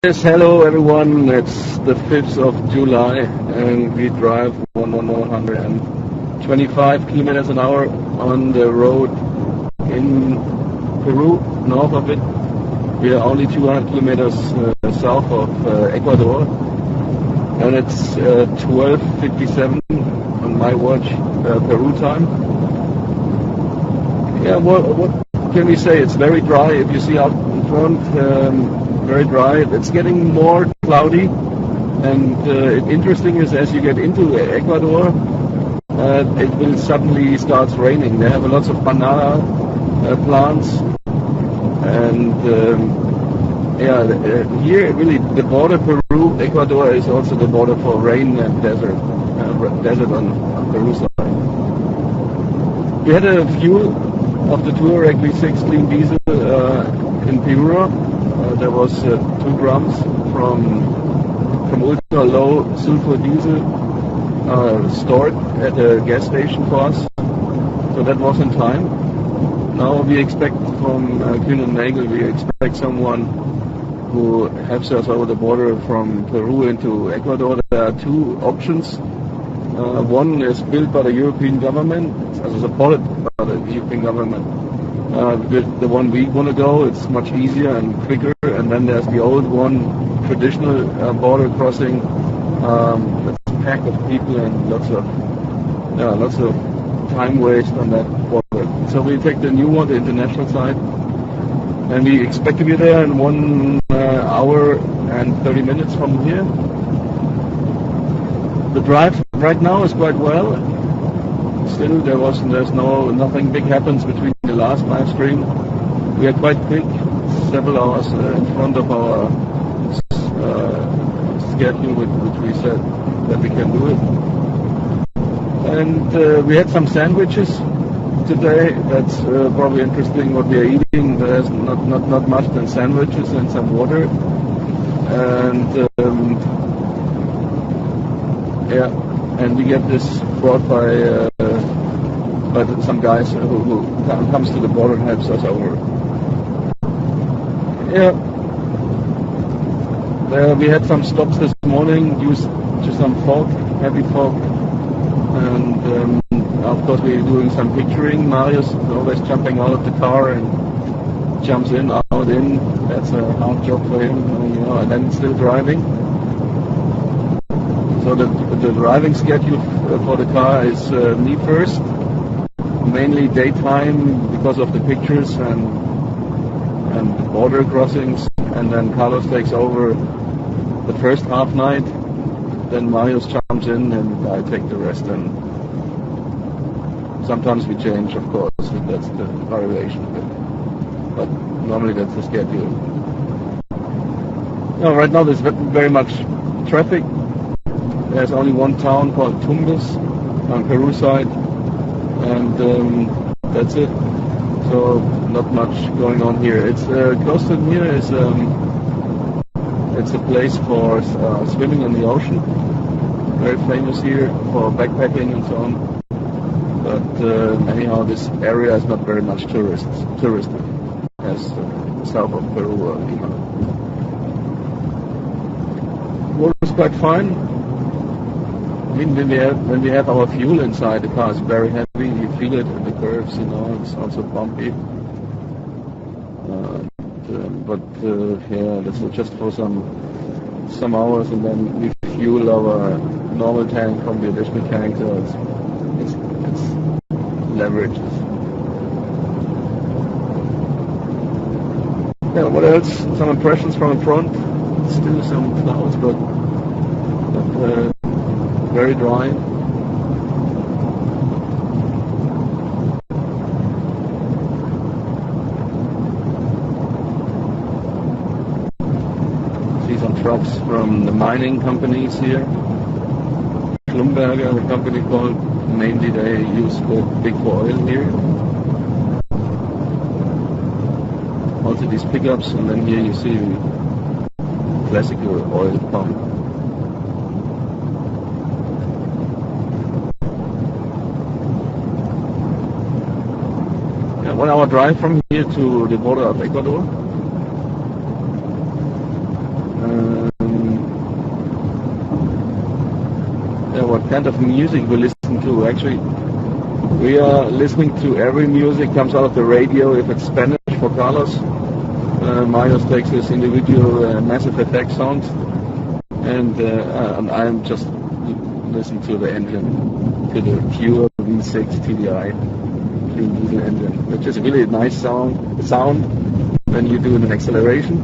Yes, hello everyone. It's the 5th of July and we drive 125 kilometers an hour on the road in Peru, north of it. We are only 200 kilometers south of Ecuador, and it's 12:57 on my watch, Peru time. Yeah, what can we say? It's very dry. If you see out in front, very dry. It's getting more cloudy, and interesting is as you get into Ecuador, it will suddenly start raining. They have lots of banana plants, and here really the border Peru Ecuador is also the border for rain and desert on Peru side. We had a fuel of the Touareg V6 clean diesel in Peru. There was 2 grams from ultra low sulfur diesel stored at a gas station for us, so that was in time. Now we expect from Kühn & Nagel, we expect someone who helps us over the border from Peru into Ecuador. There are 2 options. One is built by the European government, supported by the European government. The one we want to go, it's much easier and quicker. And then there's the old one, traditional border crossing. It's packed with people and lots of time waste on that border. So we take the new one, the international side, and we expect to be there in 1 hour and 30 minutes from here. The drive right now is quite well. Still, nothing big happens between the last live stream. We are quite quick, several hours in front of our schedule, which we said that we can do it. And we had some sandwiches today. That's probably interesting what we are eating. There's not much than sandwiches and some water. And and we get this brought by some guys who comes to the border and helps us over. We had some stops this morning due to some fog, heavy fog, and of course we're doing some picturing. Marius is always jumping out of the car and jumps in, out, in. That's a hard job for him, and then still driving. So the driving schedule for the car is me first, mainly daytime because of the pictures and the border crossings, and then Carlos takes over the first half night, then Marius jumps in and I take the rest, and sometimes we change, of course, that's the variation of it, but normally that's the schedule. Right now there's very much traffic. There's only one town called Tumbes on Peru side, and that's it. So not much going on here. It's close to here is it's a place for swimming in the ocean. Very famous here for backpacking and so on. But anyhow, this area is not very much touristic as south of Peru or Lima. Water is quite fine. When we have our fuel inside, the car is very heavy. You feel it in the curves, it's also bumpy. That's just for some hours, and then we fuel our normal tank from the additional tank, so it's leverage. What else? Some impressions from the front. Still some clouds, but very dry. See some trucks from the mining companies here. Schlumberger, the company called. Mainly they use big oil here. Also these pickups, and then here you see classical oil pump. Yeah, 1 hour drive from here to the border of Ecuador. what kind of music we listen to. Actually, we are listening to every music comes out of the radio. If it's Spanish for Carlos, Marius takes his individual Massive Attack sound, and I'm just listening to the engine, to the pure V6 TDI clean diesel engine, which is really a nice sound when you do an acceleration.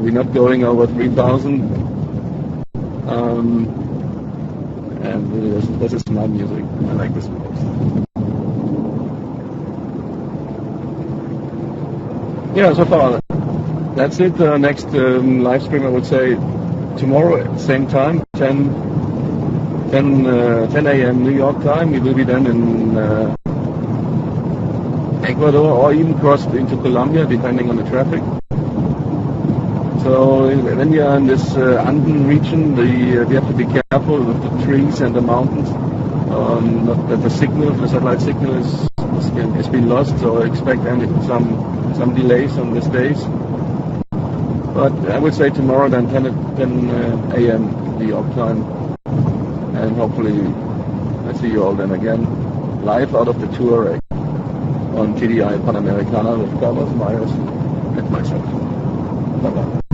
We're not going over 3,000, and really this is my music. I like this most. Yeah, so far that's it. Next live stream, I would say tomorrow at the same time, 10 a.m. New York time. We will be then in Ecuador, or even crossed into Colombia, depending on the traffic. So when you are in this Andean region, we have to be careful with the trees and the mountains. Not that the satellite signal has been lost, so expect some delays on these days. But I would say tomorrow then 10 a.m. New York time, and hopefully I see you all then again, live out of the Touareg on TDI Panamericana with Carlos, Marius, and myself. Bye-bye.